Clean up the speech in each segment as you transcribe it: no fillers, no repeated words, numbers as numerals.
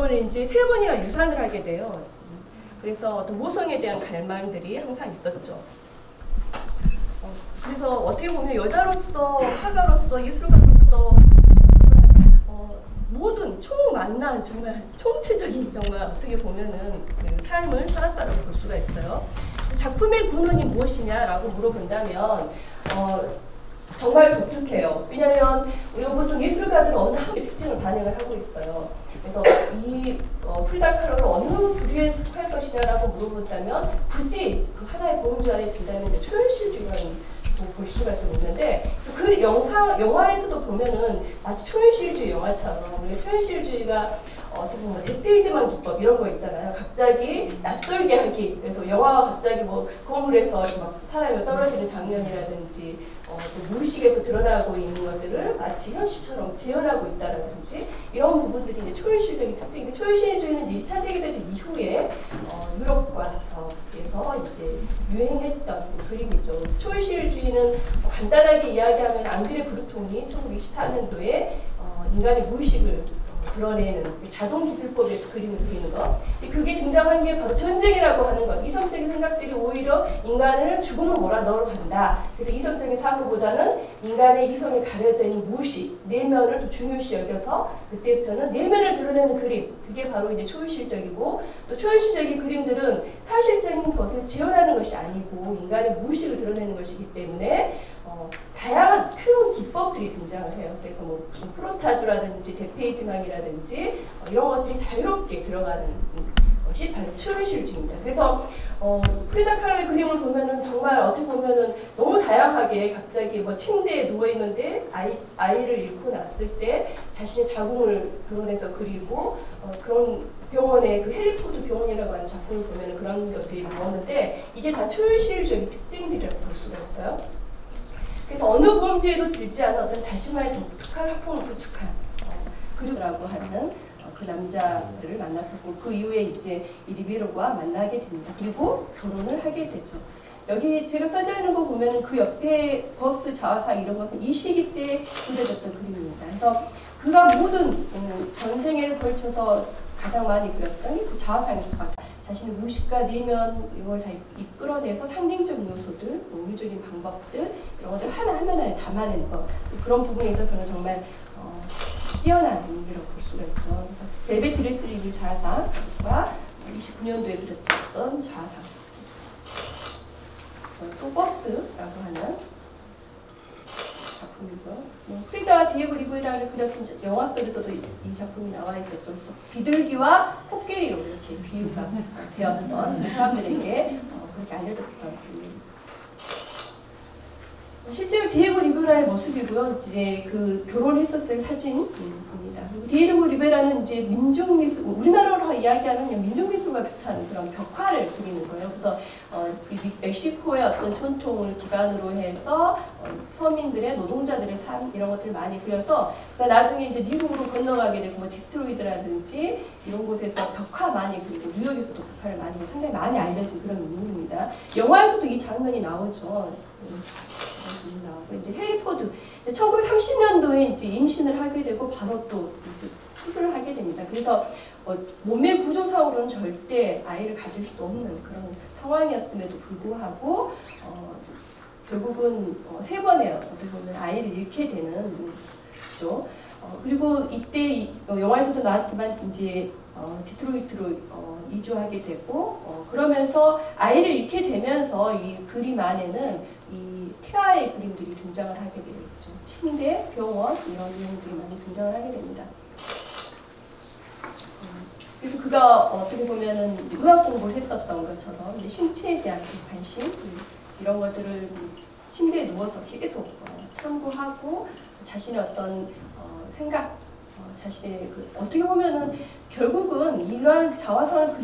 그리고는 이제 3번이나 유산을 하게 돼요. 그래서 어떤 모성에 대한 갈망들이 항상 있었죠. 그래서 어떻게 보면 여자로서, 화가로서, 예술가로서 모든 총만난 정말 총체적인 정말 어떻게 보면은 그 삶을 살았다고 볼 수가 있어요. 작품의 근원이 무엇이냐라고 물어본다면 정말 독특해요. 왜냐하면 우리가 보통 예술가들은 어느 한의 특징을 반영을 하고 있어요. 그래서 이 프리다 칼로를 어느 부류에 속할 것이냐라고 물어본다면 굳이 그 하나의 보험주 안에 든다면 초현실주의라는 볼 수가 좀 있는데 그 영화에서도 보면은 마치 초현실주의 영화처럼 우리가 초현실주의가 어떻게 보면 대페이지만 기법 이런 거 있잖아요. 갑자기 낯설게 하기. 그래서 영화가 갑자기 뭐 건물에서 막 사람이 떨어지는 장면이라든지 또 무의식에서 드러나고 있는 것들을 마치 현실처럼 재현하고 있다든지 이런 부분들이 이제 초현실적인 특징인데 초현실주의는 1차 세계대전 이후에 유럽과 에서 이제 유행했던 그림이죠. 초현실주의는 간단하게 이야기하면 앙드레 브루통이 1924년도에 인간의 무의식을 드러내는 자동기술법에서 그림을 그리는 것. 그게 등장한 게 바로 전쟁이라고 하는 것. 이성적인 생각들이 오히려 인간을 죽음을 몰아넣으러 간다. 그래서 이성적인 사고보다는 인간의 이성에 가려져 있는 무의식, 내면을 더 중요시 여겨서 그때부터는 내면을 드러내는 그림. 그게 바로 이제 초현실적이고 또 초현실적인 그림들은 사실적인 것을 재현하는 것이 아니고 인간의 무의식을 드러내는 것이기 때문에 다양한 표현 기법들이 등장을 해요. 그래서 뭐 프로타주라든지 대페이지망이라든지 이런 것들이 자유롭게 들어가는 것이 바로 초현실주의입니다. 그래서 프리다 칼로의 그림을 보면은 정말 어떻게 보면은 너무 다양하게 갑자기 뭐 침대에 누워 있는데 아이를 잃고 났을 때 자신의 자궁을 드러내서 그리고 그런 병원의 그 헬리포드 병원이라고 하는 작품을 보면은 그런 것들이 나오는데 이게 다 초현실주의 특징들이라고 볼 수가 있어요. 그래서 어느 범죄에도 들지 않은 어떤 자신만의 독특한 학풍을 구축한 그리고라고 하는 그 남자들을 만났었고 그 이후에 이제 이 리베로가 만나게 됩니다. 그리고 결혼을 하게 되죠. 여기 제가 써져 있는 거 보면 그 옆에 버스 좌상 이런 것은 이 시기 때 그려졌던 그림입니다. 그래서 그가 모든 전생애를 걸쳐서 가장 많이 그렸던 그 좌상에서 자신의 무의식과 내면 이걸 다 이끌어내서 상징적인 요소들, 우유적인 방법들 이런 것들 하나하나에 담아내는 것 그런 부분에 있어서는 정말 뛰어난 인물이라고 볼 수가 있죠. 그래서 벨벳 드레스를 입은 좌상과 29년도에 그렸던 좌상 또 버스라고 하는 작품이고요. 프리다와 디에고 리베라를 그렸던 영화 속에서도 이 작품이 나와 있었죠. 그래서 비둘기와 코끼리로 이렇게 비유가 되었던 사람들에게 그렇게 알려졌던 그림입니다. 실제로 디에고 리베라의 모습이고요. 이제 그 결혼했었을 사진입니다. 디에고 리베라는 이제 민족미술, 우리나라로 이야기하는 민족미술과 비슷한 그런 벽화를 그리는 거예요. 그래서 멕시코의 어떤 전통을 기반으로 해서 서민들의 노동자들의 삶 이런 것들을 많이 그려서 나중에 이제 미국으로 건너가게 되고 뭐 디스트로이드라든지 이런 곳에서 벽화 많이 그리고 뉴욕에서도 벽화를 많이 상당히 많이 알려진 그런 인물입니다. 영화에서도 이 장면이 나오죠. 나오고 이제 헨리 포드 1930년도에 이제 임신을 하게 되고 바로 또 이제 수술을 하게 됩니다. 그래서 몸의 구조상으로는 절대 아이를 가질 수 없는 그런 상황이었음에도 불구하고 결국은 3번의 어떻게 보면 아이를 잃게 되는 거죠. 그리고 이때 영화에서도 나왔지만 이제 디트로이트로 이주하게 되고 그러면서 아이를 잃게 되면서 이 그림 안에는 이 태아의 그림들이 등장을 하게 되죠. 침대, 병원 이런 내용들이 많이 등장을 하게 됩니다. 그래서 그가 어떻게 보면은 의학 공부를 했었던 것처럼 신체에 대한 관심 이런 것들을 침대에 누워서 계속 탐구하고 자신의 어떤 생각, 자신의 어떻게 보면은 결국은 이러한 자화상을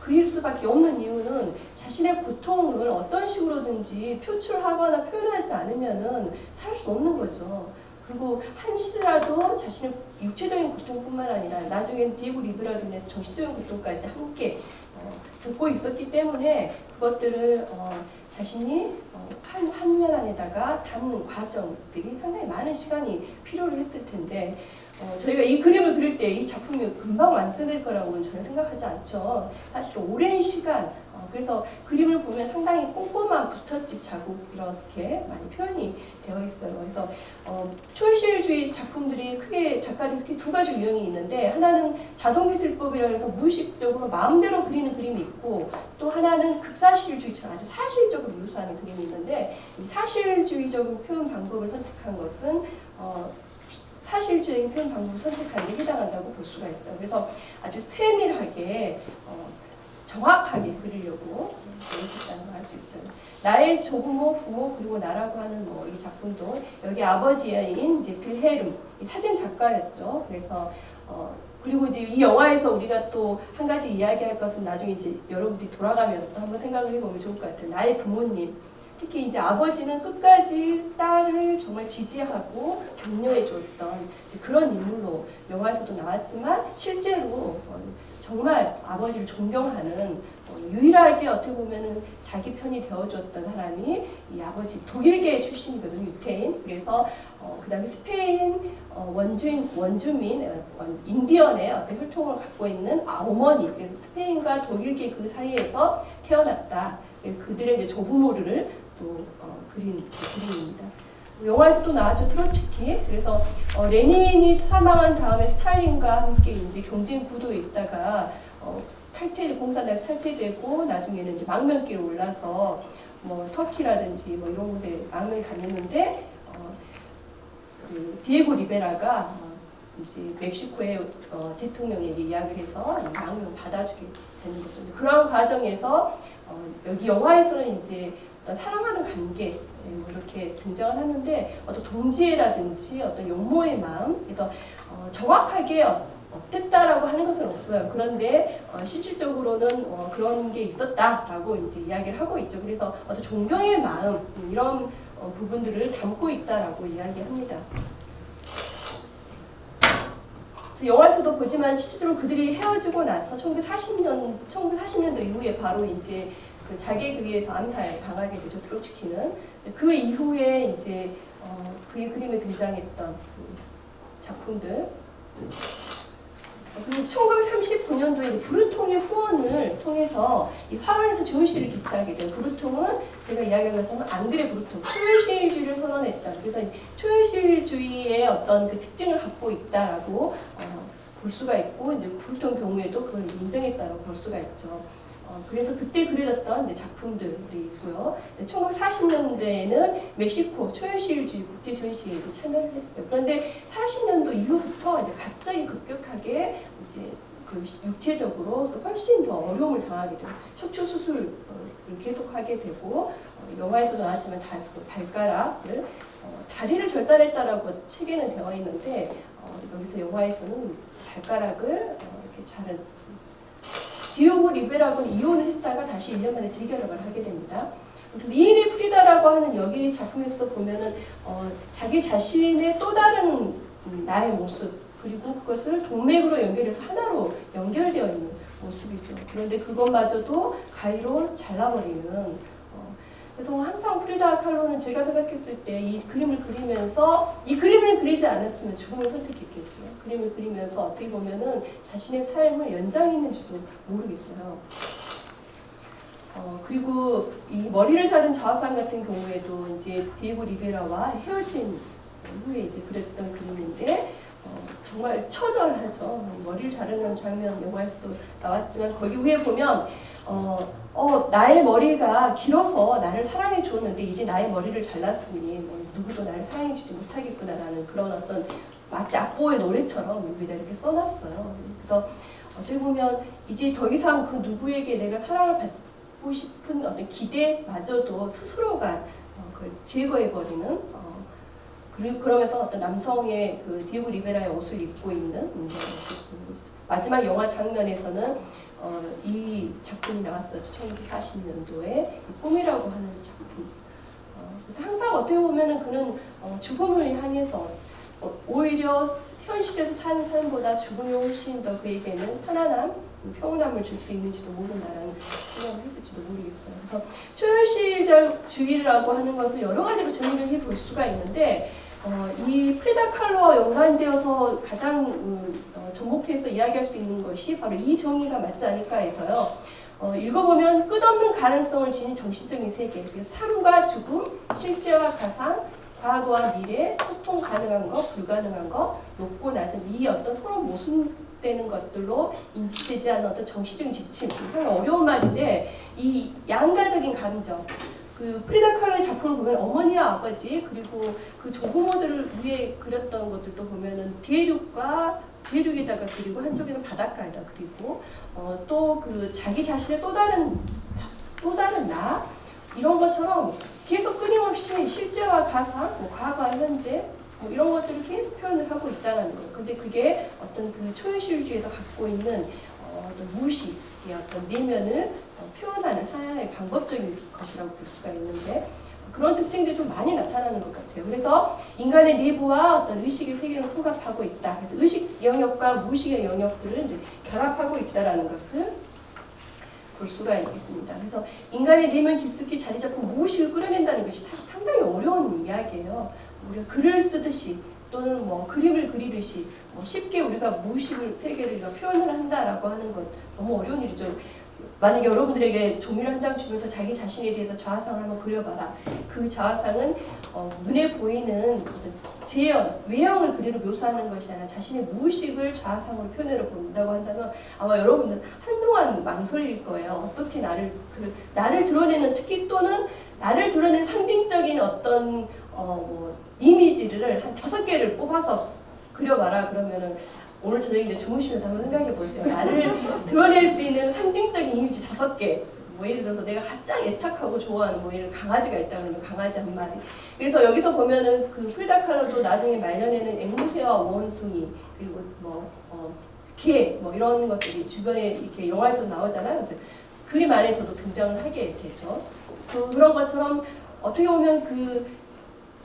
그릴 수밖에 없는 이유는 자신의 고통을 어떤 식으로든지 표출하거나 표현하지 않으면은 살 수 없는 거죠. 그리고 한시라도 자신의 육체적인 고통뿐만 아니라 나중엔 디에고 리베라로 인해서 정신적인 고통까지 함께 겪고 있었기 때문에 그것들을 자신이 화면 안에 영화에다가 담는 과정들이 상당히 많은 시간이 필요로 했을 텐데 저희가 이 그림을 그릴 때 이 작품이 금방 완성될 거라고는 전혀 생각하지 않죠. 사실 오랜 시간 그래서 그림을 보면 상당히 꼼꼼한 붓터치 자국 이렇게 많이 표현이 되어 있어요. 그래서 초현실주의 작품들이 크게 작가들이 크게 두 가지 유형이 있는데 하나는 자동기술법이라 해서 무의식적으로 마음대로 그리는 그림이 있고 또 하나는 극사실주의처럼 아주 사실적으로 묘사하는 그림이 있는데 이 사실주의적인 표현 방법을 선택한 것은 사실주의 표현 방법을 선택한 데 해당한다고 볼 수가 있어요. 그래서 아주 세밀하게 정확하게 그리려고 노력했다는 걸 알 수 있어요. 나의 조부모, 부모 그리고 나라고 하는 이 작품도 여기 아버지인 이제 빌헬름 이 사진 작가였죠. 그래서 그리고 이제 이 영화에서 우리가 또 한 가지 이야기할 것은 나중에 이제 여러분들이 돌아가면서 또 한번 생각을 해보면 좋을 것 같아요. 나의 부모님. 특히 이제 아버지는 끝까지 딸을 정말 지지하고 격려해 주었던 그런 인물로 영화에서도 나왔지만 실제로 정말 아버지를 존경하는 유일하게 어떻게 보면은 자기 편이 되어줬던 사람이 이 아버지 독일계 출신이거든요. 유태인. 그래서 그 다음에 스페인 원주민 인디언의 어떤 혈통을 갖고 있는 어머니. 그래서 스페인과 독일계 그 사이에서 태어났다. 그들의 이제 조부모를 또 그린 그림입니다. 영화에서 또 나왔죠. 트로츠키. 그래서 레닌이 사망한 다음에 스탈린과 함께 이제 경쟁 구도에 있다가 공산당에서 탈퇴되고 나중에는 이제 망명길에 올라서 터키라든지 이런 곳에 망명을 다녔는데 디에고 리베라가 이제 멕시코의 대통령에게 이야기를 해서 망명을 받아주게 되는 거죠. 그런 과정에서 여기 영화에서는 이제 사랑하는 관계 이렇게 등장을 하는데 어떤 동지애라든지 어떤 용모의 마음 그래서 정확하게 어땠다라고 하는 것은 없어요. 그런데 실질적으로는 그런 게 있었다라고 이제 이야기를 하고 있죠. 그래서 어떤 존경의 마음 이런 부분들을 담고 있다라고 이야기합니다. 영화에서도 보지만 실제로 그들이 헤어지고 나서 1940년도 이후에 바로 이제 그 자객에 의해서 암살 당하게 되죠. 트로츠키는. 그 이후에 이제 그의 그림에 등장했던 작품들. 그리고 1939년도에 브루통의 후원을 통해서 이 화란에서 조현실을 개최하게 된 브루통은 제가 이야기한 것처럼 앙드레 브루통, 초현실주의를 선언했다. 그래서 초현실주의의 어떤 그 특징을 갖고 있다라고 볼 수가 있고 이제 브루통 경우에도 그걸 인정했다라고 볼 수가 있죠. 그래서 그때 그려졌던 이제 작품들이 있고요. 1940년대에는 멕시코 초현실주의 국제전시회에 참여를 했어요. 그런데 40년도 이후부터 이제 갑자기 급격하게 이제 그 육체적으로 또 훨씬 더 어려움을 당하게 되고 척추 수술을 계속하게 되고 영화에서도 나왔지만 발가락을 다리를 절단했다라고 책에는 되어 있는데 여기서 영화에서는 발가락을 이렇게 자른 디오고 리베라고는 이혼을 했다가 다시 1년 만에 재결합을 하게 됩니다. 니니 프리다라고 하는 여기 작품에서도 보면은 자기 자신의 또 다른 나의 모습 그리고 그것을 동맥으로 연결해서 하나로 연결되어 있는 모습이죠. 그런데 그것마저도 가위로 잘라버리는 그래서 항상 프리다 칼로는 제가 생각했을 때 이 그림을 그리면서 이 그림을 그리지 않았으면 죽음을 선택했겠죠. 그림을 그리면서 어떻게 보면은 자신의 삶을 연장했는지도 모르겠어요. 그리고 이 머리를 자른 자화상 같은 경우에도 이제 디에고 리베라와 헤어진 후에 이제 그렸던 그림인데 정말 처절하죠. 머리를 자르는 장면 영화에서도 나왔지만 거기 위에 보면 나의 머리가 길어서 나를 사랑해 주었는데 이제 나의 머리를 잘랐으니 누구도 나를 사랑해 주지 못하겠구나라는 그런 어떤 마치 악보의 노래처럼 위에다 이렇게 써놨어요. 그래서 어떻게 보면 이제 더 이상 그 누구에게 내가 사랑을 받고 싶은 어떤 기대마저도 스스로가 그걸 제거해버리는 그러면서 어떤 남성의 그 디에고 리베라의 옷을 입고 있는 마지막 영화 장면에서는 이 작품이 나왔었죠. 1940년도에 꿈이라고 하는 작품. 그래서 항상 어떻게 보면은 그는 죽음을 향해서 오히려 현실에서 사는 삶보다 죽음이 훨씬 더 그에게는 편안함 평온함을 줄 수 있는지도 모른다라는 생각을 했을지도 모르겠어요. 그래서 초현실주의라고 하는 것을 여러 가지로 정의를 해볼 수가 있는데 이 프리다 칼로와 연관되어서 가장 접목해서 이야기할 수 있는 것이 바로 이 정의가 맞지 않을까 해서요. 읽어보면 끝없는 가능성을 지닌 정신적인 세계, 삶과 죽음, 실제와 가상, 과거와 미래, 소통 가능한 것, 불가능한 것, 높고 낮은 이 어떤 서로 모순되는 것들로 인지되지 않는 어떤 정신적인 지침, 정말 어려운 말인데 이 양가적인 감정, 그 프리다 칼로의 작품을 보면 어머니와 아버지 그리고 그 조부모들을 위해 그렸던 것들도 보면은 대륙에다가 그리고 한쪽에는 바닷가에다 그리고 또 그 자기 자신의 또 다른 나 이런 것처럼 계속 끊임없이 실제와 가상, 뭐 과거와 현재 뭐 이런 것들을 계속 표현을 하고 있다는 거예요. 근데 그게 어떤 그 초현실주의에서 갖고 있는 어떤 무의식의 어떤 내면을 표현하는 하나의 방법적인 것이라고 볼 수가 있는데 그런 특징들이 좀 많이 나타나는 것 같아요. 그래서 인간의 내부와 어떤 의식의 세계는 통합하고 있다. 그래서 의식 영역과 무의식의 영역들을 이제 결합하고 있다라는 것을 볼 수가 있습니다. 그래서 인간의 내면 깊숙이 자리 잡고 무의식을 끌어낸다는 것이 사실 상당히 어려운 이야기예요. 우리가 글을 쓰듯이 또는 뭐 그림을 그리듯이 쉽게 우리가 무의식을 세계를 우리가 표현을 한다라고 하는 것 너무 어려운 일이죠. 만약에 여러분들에게 종이를 한 장 주면서 자기 자신에 대해서 자화상을 한번 그려봐라. 그 자화상은 눈에 보이는 재현, 외형을 그대로 묘사하는 것이 아니라 자신의 무의식을 자화상으로 표현해서 본다고 한다면 아마 여러분들 한동안 망설일 거예요. 어떻게 나를 드러내는 특히 또는 나를 드러내는 상징적인 어떤 이미지를 한 5개를 뽑아서 그려봐라. 그러면은 오늘 저녁에 이제 주무시면서 한번 생각해 보세요. 나를 드러낼 수 있는 상징적인 이미지 5개. 뭐 예를 들어서 내가 가장 애착하고 좋아하는 뭐 예를 강아지가 있다 그러면 강아지 한 마리. 그래서 여기서 보면은 그 프리다 칼로도 나중에 말년에는 앵무새와 원숭이 그리고 개 뭐 이런 것들이 주변에 이렇게 영화에서 나오잖아요. 그래서 그림 안에서도 등장을 하게 되죠. 그런 것처럼 어떻게 보면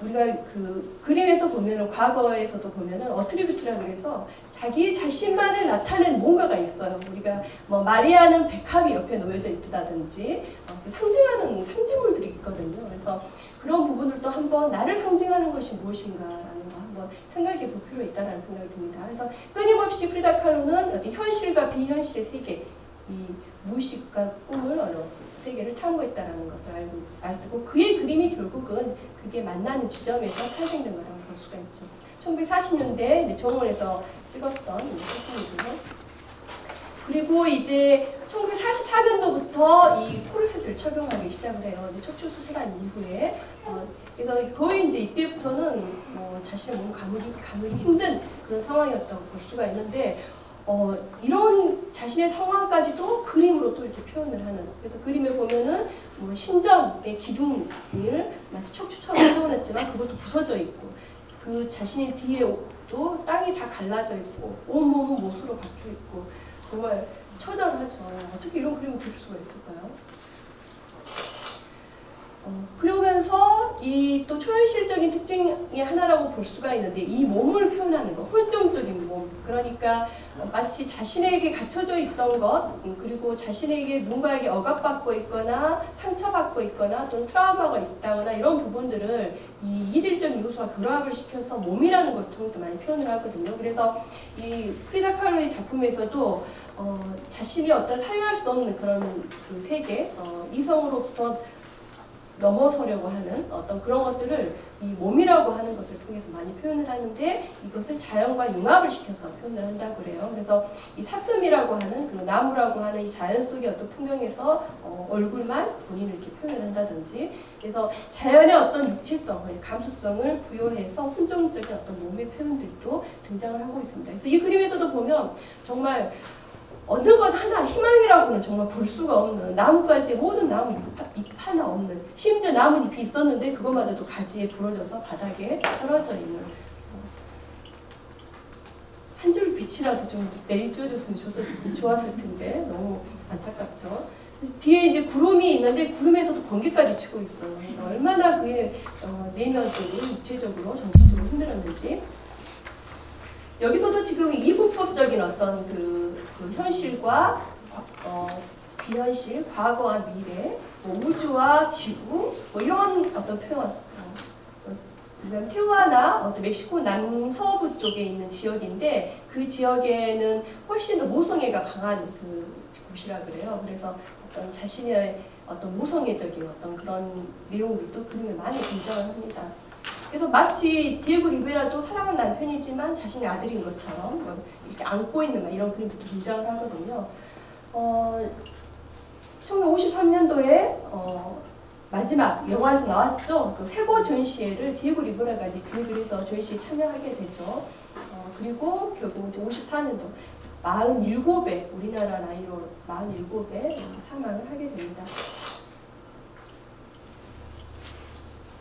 우리가 그 그림에서 보면은 과거에서도 보면은 어트리뷰트라 그래서 자기 자신만을 나타낸 뭔가가 있어요. 우리가 뭐 마리아는 백합이 옆에 놓여져 있다든지 상징하는 상징물들이 있거든요. 그래서 그런 부분들도 한번 나를 상징하는 것이 무엇인가라는 거 한번 생각해 볼 필요가 있다는 생각이 듭니다. 그래서 끊임없이 프리다 칼로는 어떤 현실과 비현실의 세계, 이 무의식과 꿈을 세계를 탐구했다는 것을 알 수 있고 그의 그림이 결국은 그게 만나는 지점에서 탄생된 거라고 볼 수가 있죠. 1940년대 정원에서 찍었던 사진이고요. 그리고 이제 1944년도부터 이 코르셋을 착용하기 시작을 해요. 척추 수술한 이후에 그래서 거의 이제 이때부터는 자신의 몸 가누기 힘든 그런 상황이었다고 볼 수가 있는데. 이런 자신의 상황까지도 그림으로 또 이렇게 표현을 하는. 그래서 그림에 보면은 심장의 기둥을 마치 척추처럼 세워놨지만 그것도 부서져 있고, 그 자신의 뒤에도 땅이 다 갈라져 있고, 온 몸은 못으로 박혀 있고, 정말 처절하죠. 어떻게 이런 그림을 그릴 수가 있을까요? 그러면서 이 또 초현실적인 특징의 하나라고 볼 수가 있는데 이 몸을 표현하는 것, 혼종적인 몸. 그러니까 마치 자신에게 갇혀져 있던 것, 그리고 자신에게 누군가에게 억압받고 있거나 상처받고 있거나 또는 트라우마가 있다거나 이런 부분들을 이 이질적인 요소와 결합을 시켜서 몸이라는 것을 통해서 많이 표현을 하거든요. 그래서 이 프리다 칼로의 작품에서도 자신이 어떤 사유할 수 없는 그런 그 세계, 이성으로부터 넘어서려고 하는 어떤 그런 것들을 이 몸이라고 하는 것을 통해서 많이 표현을 하는데 이것을 자연과 융합을 시켜서 표현을 한다고 그래요. 그래서 이 사슴이라고 하는 그리고 나무라고 하는 이 자연 속의 어떤 풍경에서 얼굴만 본인을 이렇게 표현을 한다든지 그래서 자연의 어떤 육체성, 감수성을 부여해서 혼종적인 어떤 몸의 표현들도 등장을 하고 있습니다. 그래서 이 그림에서도 보면 정말 어느 것 하나 희망이라고는 정말 볼 수가 없는 나뭇가지에 모든 나무 잎 하나 없는 심지어 나뭇잎이 있었는데 그것마저도 가지에 부러져서 바닥에 떨어져 있는 한 줄 빛이라도 좀 내주어줬으면 좋았을 텐데 너무 안타깝죠. 뒤에 이제 구름이 있는데 구름에서도 번개까지 치고 있어요. 얼마나 그의 내면적으로 육체적으로 정신적으로 힘들었는지. 여기서도 지금 이분법적인 어떤 그 현실과 비현실, 과거와 미래, 뭐 우주와 지구, 뭐 이런 어떤 표현. 그다음 티후아나 어떤 멕시코 남서부 쪽에 있는 지역인데 그 지역에는 훨씬 더 모성애가 강한 그 곳이라 그래요. 그래서 어떤 자신의 어떤 모성애적인 어떤 그런 내용들도 그림에 많이 등장을 합니다. 그래서 마치 디에고 리베라도 사랑하는 남편이지만 자신의 아들인 것처럼 이렇게 안고 있는 막 이런 그림도 등장을 하거든요. 1953년도에 마지막 영화에서 나왔죠. 그 회고 전시회를 디에고 리베라가 기획을 해서 전시에 참여하게 되죠. 그리고 결국 이제 54년도 47에 우리나라 나이로 47에 사망을 하게 됩니다.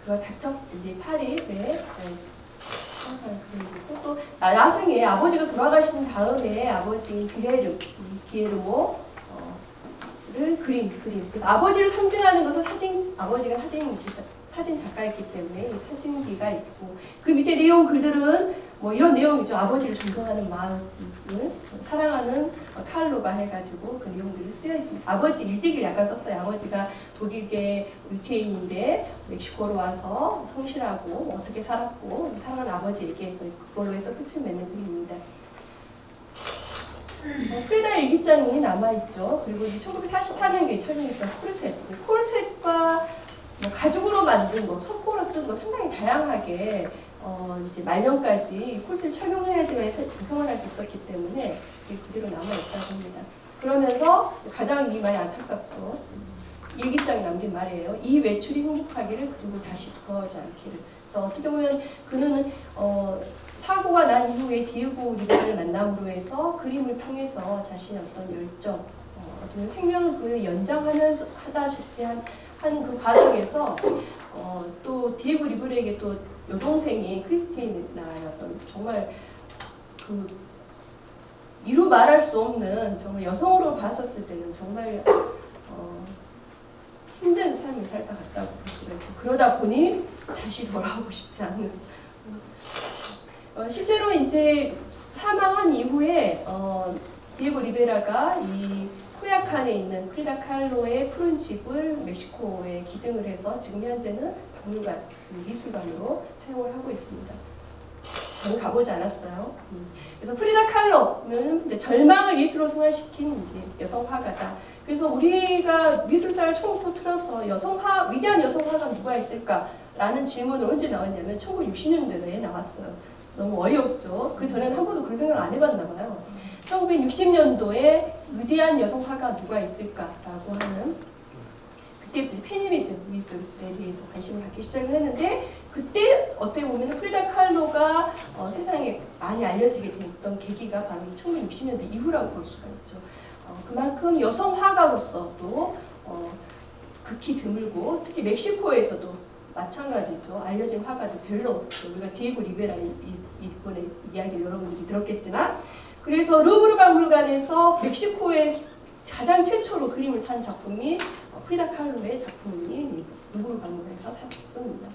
그가 닥터 이제 파리에 사살 그리고 또 나중에 아버지가 돌아가신 다음에 아버지인 기에르모를 그림. 그래서 아버지를 상징하는 것은 아버지가 사진 작가였기 때문에 사진기가 있고 그 밑에 내용 글들은 뭐 이런 내용이죠. 아버지를 존경하는 마음을 사랑하는 칼로가 해가지고 그 내용들이 쓰여 있습니다. 아버지 일대기를 약간 썼어요. 아버지가 독일계 유태인인데 멕시코로 와서 성실하고 어떻게 살았고 사랑하는 아버지에게 그걸로 해서 끝을 맺는 그림입니다. 프리다 일기장이 남아있죠. 그리고 1944년에 촬영했던 코르셋. 코르셋과 뭐 가죽으로 만든 거, 석고로 뜬 거 상당히 다양하게 이제 말년까지 코르셋을 착용해야지만 생활할 수 있었기 때문에 그대로 남아있다고 합니다. 그러면서 가장 이 말이 안타깝죠. 일기장에 남긴 말이에요. 이 외출이 행복하기를 그리고 다시 돌아오지 않기를. 그래서 어떻게 보면 그는 사고가 난 이후에 디에고 리베라를 만남으로 해서 그림을 통해서 자신의 어떤 열정, 어떤 생명을 연장하다시피 한 그 과정에서 또 디에고 리베라에게 또 여동생이 크리스티나의 어떤 정말 그 이루 말할 수 없는 정말 여성으로 봤었을 때는 정말 힘든 삶을 살다 갔다고 볼 수가 있고 그러다 보니 다시 돌아오고 싶지 않은 실제로 이제 사망한 이후에 디에고 리베라가 이 쿠야칸에 있는 프리다 칼로의 푸른 집을 멕시코에 기증을 해서 지금 현재는 박물관, 미술관으로 사용을 하고 있습니다. 저는 가보지 않았어요. 그래서 프리다 칼로는 이제 절망을 예술로 승화시킨 이제 여성 화가다. 그래서 우리가 미술사를 처음부터 틀어서 위대한 여성 화가 누가 있을까라는 질문을 언제 나왔냐면 1960년대에 나왔어요. 너무 어이없죠. 그 전에는 한 번도 그런 생각을 안 해봤나 봐요. 1960년도에 위대한 여성 화가 누가 있을까라고 하는 그때 페미니즘 미술에 대해서 관심을 갖기 시작을 했는데 그때 어떻게 보면 프리다 칼로가 세상에 많이 알려지게 됐던 계기가 바로 1960년대 이후라고 볼 수가 있죠. 그만큼 여성 화가로서도 극히 드물고 특히 멕시코에서도 마찬가지죠. 알려진 화가도 별로 없죠. 우리가 디에고 리베라 이번에 이야기를 여러분들이 들었겠지만 그래서 루브르 박물관에서 멕시코에 가장 최초로 그림을 산 작품이 프리다 칼로의 작품이 루브르 박물관에서 샀습니다.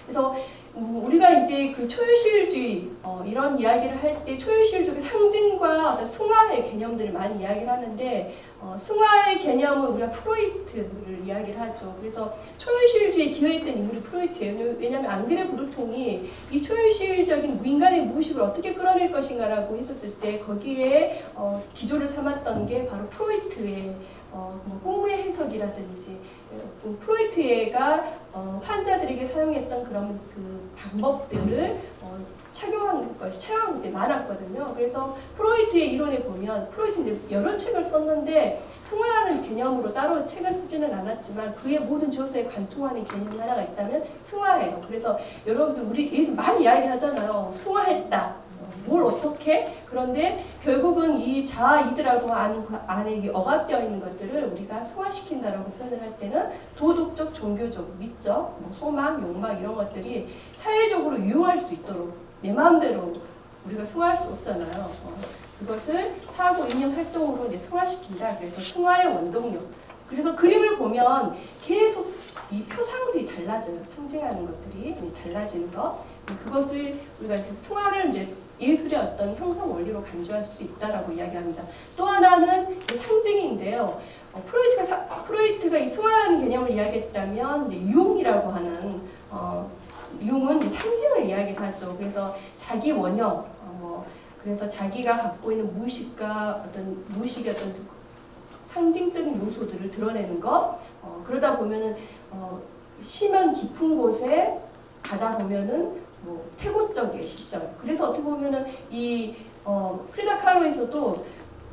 그래서 우리가 이제 그 초현실주의 이런 이야기를 할 때 초현실주의 상징과 어떤 승화의 개념들을 많이 이야기를 하는데 승화의 개념은 우리가 프로이트를 이야기를 하죠. 그래서 초현실주의에 기여했던 인물이 프로이트예요. 왜냐하면 앙드레 브루통이 이 초현실적인 무인간의 무의식을 어떻게 끌어낼 것인가라고 했었을 때 거기에 기조를 삼았던 게 바로 프로이트의 뭐 꿈의 해석이라든지 프로이트가 환자들에게 사용했던 그런 그 방법들을 착용한 것이 많았거든요. 그래서 프로이트의 이론에 보면 프로이트는 여러 책을 썼는데 승화라는 개념으로 따로 책을 쓰지는 않았지만 그의 모든 저서에 관통하는 개념이 하나가 있다면 승화예요. 그래서 여러분들 우리 예수 많이 이야기하잖아요. 승화했다. 뭘 어떻게? 그런데 결국은 이 자아 이드라고 안에 억압되어 있는 것들을 우리가 승화시킨다라고 표현을 할 때는 도덕적, 종교적, 미적, 뭐 소망, 욕망 이런 것들이 사회적으로 유용할 수 있도록 내 마음대로 우리가 승화할 수 없잖아요. 그것을 사고, 이념 활동으로 이제 승화시킨다. 그래서 승화의 원동력. 그래서 그림을 보면 계속 이 표상들이 달라져요. 상징하는 것들이 달라지는 것. 그것을 우리가 승화를 이제 예술의 어떤 형성 원리로 간주할 수 있다라고 이야기합니다. 또 하나는 상징인데요. 프로이트가 이 승화라는 개념을 이야기했다면 유용이라고 하는 유용은 상징을 이야기하죠. 그래서 자기 원형, 그래서 자기가 갖고 있는 무의식과 무의식의 어떤 상징적인 요소들을 드러내는 것. 그러다 보면은 심연 깊은 곳에 가다 보면은 태고적의 시절. 그래서 어떻게 보면은 이 프리다 칼로에서도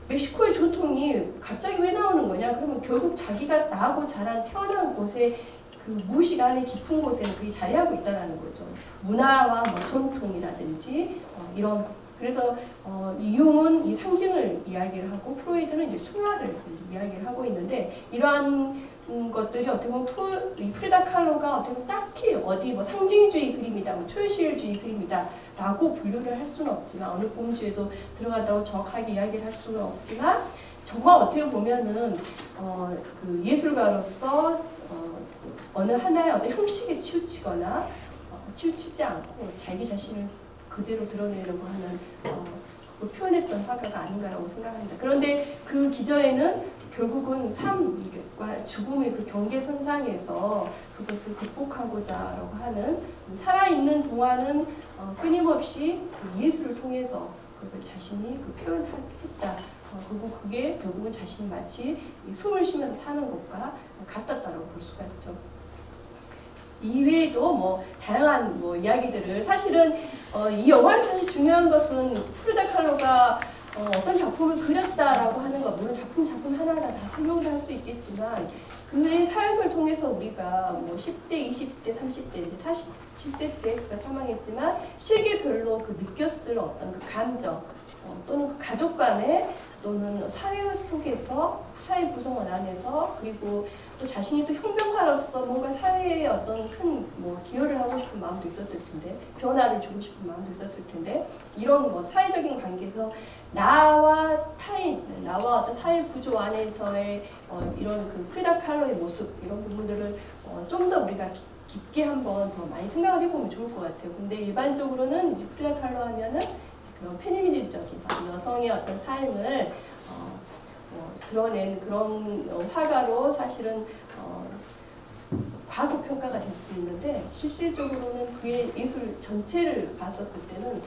멕시코의 전통이 갑자기 왜 나오는 거냐? 그러면 결국 자기가 나고 자란 태어난 곳에 그 무의식 안에 깊은 곳에는 그게 자리하고 있다는 거죠. 문화와 전통이라든지 이런. 그래서 이 융은 이 상징을 이야기를 하고 프로이드는 이제 승화를 이야기를 하고 있는데 이러한 것들이 어떻게 보면 프리다 칼로가 어떻게 보면 딱히 어디 상징주의 그림이다, 초현실주의 그림이다라고 분류를 할 수는 없지만 어느 범주에도 들어간다고 정확하게 이야기를 할 수는 없지만 정말 어떻게 보면은 그 예술가로서 어느 하나의 어떤 형식에 치우치거나 치우치지 않고 자기 자신을 그대로 드러내려고 하는 표현했던 화가가 아닌가라고 생각합니다. 그런데 그 기저에는 결국은 삶과 죽음의 그 경계선상에서 그것을 극복하고자 하는 살아있는 동안은 끊임없이 그 예술을 통해서 그것을 자신이 표현했다. 그리고 그게 결국은 자신이 마치 숨을 쉬면서 사는 것과 같았다고 볼 수가 있죠. 이외에도 다양한 이야기들을 사실은 이 영화에서 사실 중요한 것은 프리다 칼로가 어떤 작품을 그렸다라고 하는 것, 물론 작품 하나하나 다 설명을 할 수 있겠지만 그의 삶을 통해서 우리가 10대, 20대, 30대, 47세 때 그가 사망했지만 시기별로 그 느꼈을 어떤 그 감정 또는 그 가족 간의 또는 사회 속에서 사회 구성원 안에서 그리고 또 자신이 또 혁명가로서 뭔가 사회에 어떤 큰 기여를 하고 싶은 마음도 있었을 텐데 변화를 주고 싶은 마음도 있었을 텐데 이런 사회적인 관계에서 나와 타인, 나와 어떤 사회 구조 안에서의 이런 그 프리다 칼로의 모습 이런 부분들을 좀 더 우리가 깊게 한번 더 많이 생각을 해보면 좋을 것 같아요. 근데 일반적으로는 프리다 칼로 하면은 그런 페미니즘적인 여성의 어떤 삶을 드러낸 그런 화가로 사실은 과소평가가 될 수 있는데 실질적으로는 그의 예술 전체를 봤었을 때는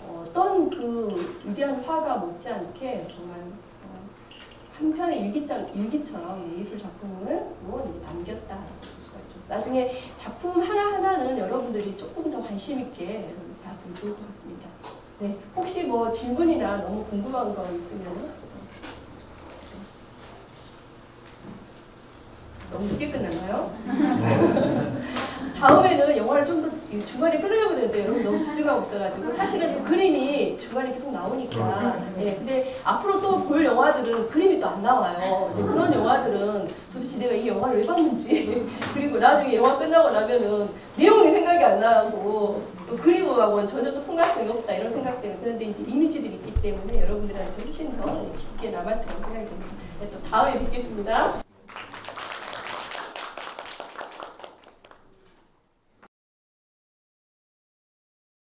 어떤 그 위대한 화가 못지않게 정말 한 편의 일기처럼 예술 작품을 남겼다라고 볼 수가 있죠. 나중에 작품 하나하나는 여러분들이 조금 더 관심 있게 봤으면 좋을 것 같습니다. 네, 혹시 질문이나 너무 궁금한 거 있으면 너무 늦게 끝났나요? 다음에는 영화를 좀 더 중간에 끊으려고 했는데 여러분 너무 집중하고 있어가지고 사실은 그림이 중간에 계속 나오니까 근데 앞으로 또 볼 영화들은 그림이 또 안 나와요. 그런 영화들은 도대체 내가 이 영화를 왜 봤는지 그리고 나중에 영화 끝나고 나면은 내용이 생각이 안 나고 또 그림하고는 전혀 또 상관성이 없다 이런 생각 때문에 그런데 이제 이미지들이 있기 때문에 여러분들한테 훨씬 더 깊게 남았을 거라고 생각이 듭니다. 또 다음에 뵙겠습니다.